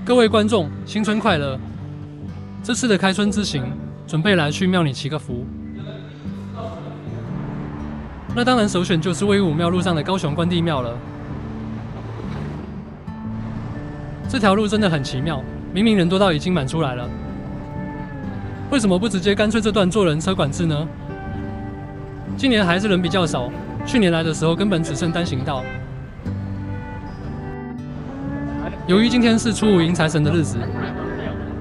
各位观众，新春快乐！这次的开春之行，准备来去庙里祈个福。那当然首选就是位于武庙路上的高雄关帝庙了。这条路真的很奇妙，明明人多到已经满出来了，为什么不直接干脆这段做人车管制呢？今年还是人比较少，去年来的时候根本只剩单行道。由于今天是初五迎财神的日子，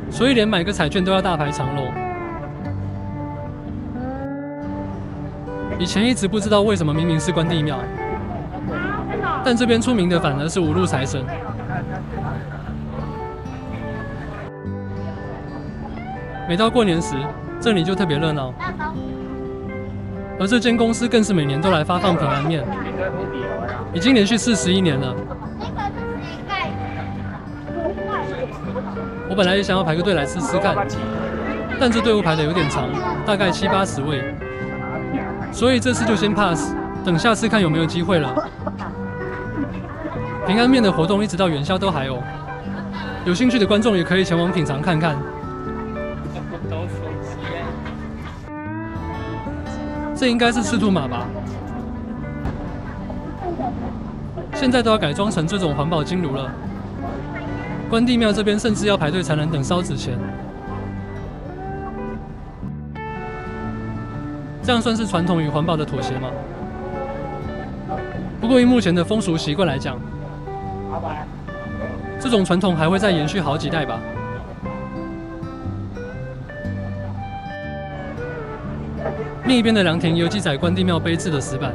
所以连买个彩券都要大排长龙。以前一直不知道为什么明明是关帝庙，但这边出名的反而是五路财神。每到过年时，这里就特别热闹，而这间公司更是每年都来发放平安面，已经连续41年了。我本来也想要排个队来吃吃看，但这队伍排得有点长，大概70、80位，所以这次就先 pass， 等下次看有没有机会了。平安面的活动一直到元宵都还有兴趣的观众也可以前往品尝看看。这应该是赤兔马吧？现在都要改装成这种环保金炉了。关帝庙这边甚至要排队才能等烧纸钱，这样算是传统与环保的妥协吗？不过以目前的风俗习惯来讲，这种传统还会再延续好几代吧。另一边的凉亭有记载关帝庙碑志的石板。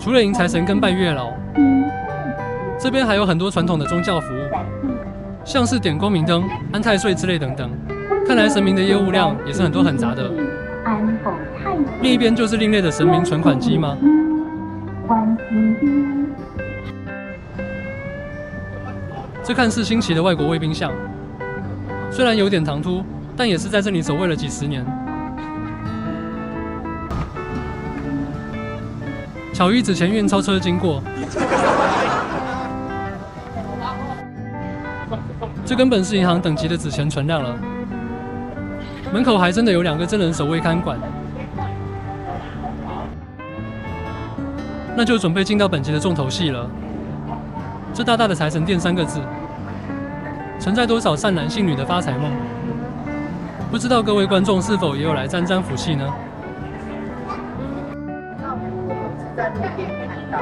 除了迎财神跟拜月老，这边还有很多传统的宗教服务，像是点光明灯、安太岁之类等等。看来神明的业务量也是很多很杂的。另一边就是另类的神明存款机吗？这看似新奇的外国卫兵像，虽然有点唐突，但也是在这里守卫了几十年。巧遇纸钱运钞车经过，这根本是银行等级的纸钱存量了。门口还真的有2个真人守卫看管，那就准备进到本集的重头戏了。这大大的财神殿3个字，承载多少善男信女的发财梦？不知道各位观众是否也有来沾沾福气呢？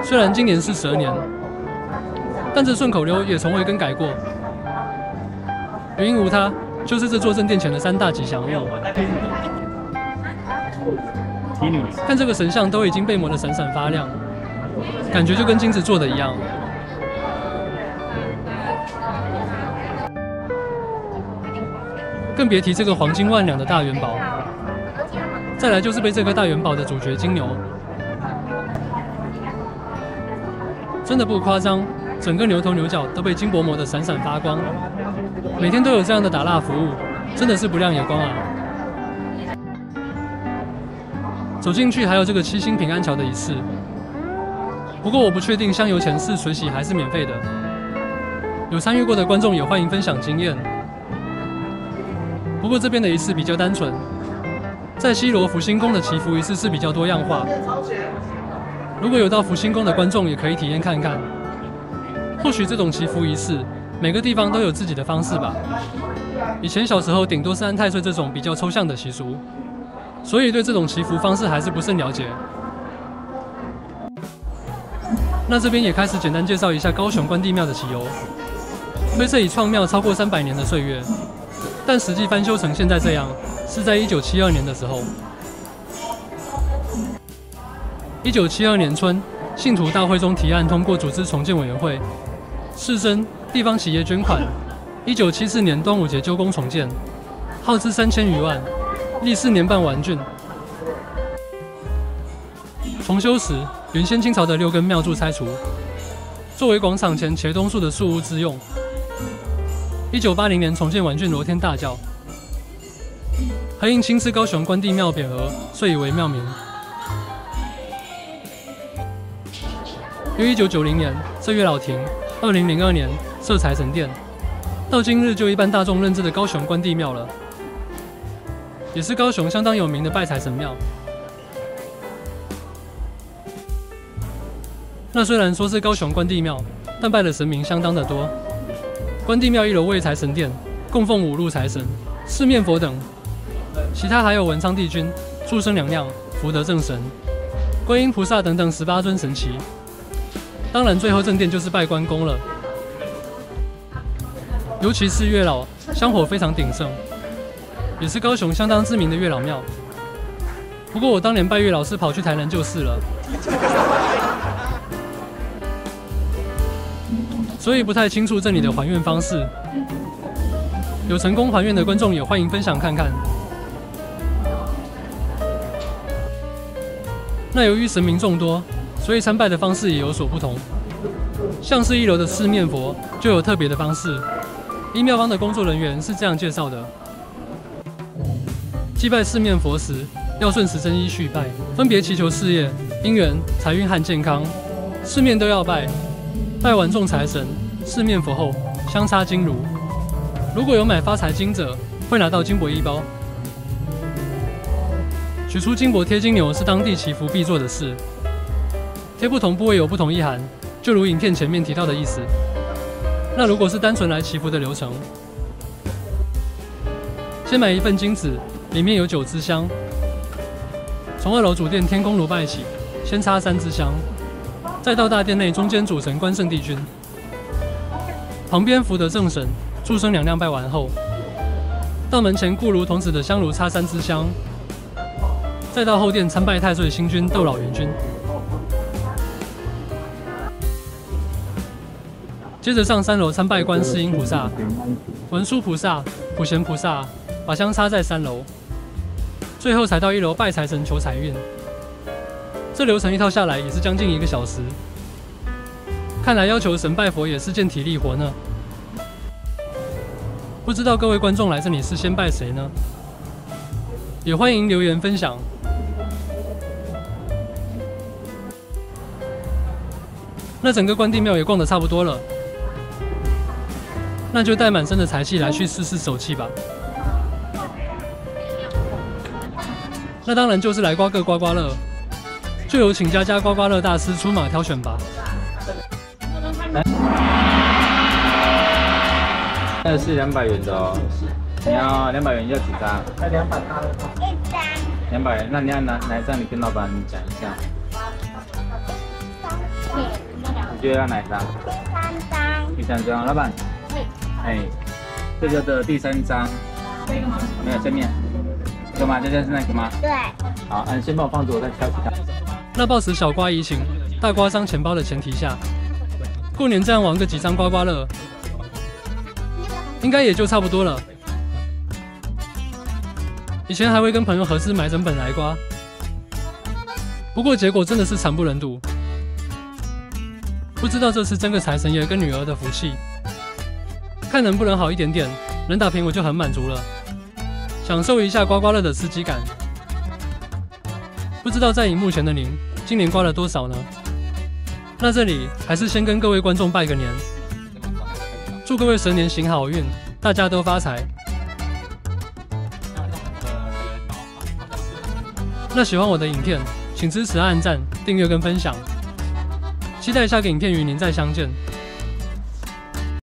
虽然今年是蛇年，但这顺口溜也从未更改过。原因无他，就是这座正殿前的3大吉祥物。看这个神像都已经被磨得闪闪发亮，感觉就跟金子做的一样。更别提这个黄金万两的大元宝，再来就是背这颗大元宝的主角金牛。真的不夸张，整个牛头牛角都被金箔磨得闪闪发光。每天都有这样的打蜡服务，真的是不亮眼光啊！走进去还有这个7星平安桥的仪式，不过我不确定香油钱是水洗还是免费的。有参与过的观众也欢迎分享经验。不过这边的仪式比较单纯，在西罗福星宫的祈福仪式是比较多样化。如果有到福星宫的观众，也可以体验看看。或许这种祈福仪式，每个地方都有自己的方式吧。以前小时候顶多是安太岁这种比较抽象的习俗，所以对这种祈福方式还是不甚了解。那这边也开始简单介绍一下高雄关帝庙的起由。灰色已创庙超过300年的岁月，但实际翻修成现在这样，是在1972年的时候。1972年春，信徒大会中提案通过组织重建委员会，市政、地方企业捐款。1974年端午节揪工重建，耗资3000余万，历4年半完竣。重修时，原先清朝的6根庙柱拆除，作为广场前茄冬树的树屋之用。1980年重建完竣罗天大教，还因亲赐高雄关帝庙匾额，遂以为庙名。约1990年设月老亭，2002年设财神殿，到今日就一般大众认知的高雄关帝庙了，也是高雄相当有名的拜财神庙。那虽然说是高雄关帝庙，但拜的神明相当的多。关帝庙1楼为财神殿，供奉5路财神、四面佛等，其他还有文昌帝君、祝生娘娘、福德正神、观音菩萨等等18尊神祇。当然，最后正殿就是拜关公了。尤其是月老，香火非常鼎盛，也是高雄相当知名的月老庙。不过我当年拜月老是跑去台南就是了，所以不太清楚这里的还愿方式。有成功还愿的观众也欢迎分享看看。那由于神明众多，所以参拜的方式也有所不同。像是1楼的四面佛就有特别的方式。依庙方的工作人员是这样介绍的：祭拜四面佛时，要顺时针依序拜，分别祈求事业、姻缘、财运和健康，四面都要拜。拜完众财神、四面佛后，香插金炉。如果有买发财金者，会拿到金箔1包。取出金箔贴金牛是当地祈福必做的事。贴不同部位有不同意涵，就如影片前面提到的意思。那如果是单纯来祈福的流程，先买1份金纸，里面有9支香，从2楼主殿天公炉拜起，先插3支香，再到大殿内中间主神关圣帝君，旁边福德正神、祝生娘娘拜完后，到门前顾炉童子的香炉插3支香，再到后殿参拜太岁星君、斗老元君。接着上3楼参拜观世音菩萨、文殊菩萨、普贤菩萨，把香插在3楼，最后才到1楼拜财神求财运。这流程一套下来也是将近1个小时，看来要求神拜佛也是件体力活呢。不知道各位观众来这里是先拜谁呢？也欢迎留言分享。那整个关帝庙也逛得差不多了。那就带满身的财气来去试试手气吧。那当然就是来刮个刮刮乐，就有请佳佳刮刮乐大师出马挑选吧。这是200元的哦，你要200元要几张？1张。200元，那你要哪一张？你跟老板讲一下。你觉得要哪一张？第3张，老板。哎，这个的第3张，没有正面，这个吗？这是那个吗？对。好，你先帮我放着，我再挑其他。那抱持小刮怡情、大刮伤钱包的前提下，过年这样玩个几张刮刮乐，应该也就差不多了。以前还会跟朋友合资买整本来刮，不过结果真的是惨不忍睹。不知道这次争个财神爷跟女儿的福气。看能不能好一点点，能打平我就很满足了，享受一下刮刮乐的刺激感。不知道在荧幕前的您，今年刮了多少呢？那这里还是先跟各位观众拜个年，祝各位蛇年行好运，大家都发财。那喜欢我的影片，请支持按赞、订阅跟分享，期待下个影片与您再相见。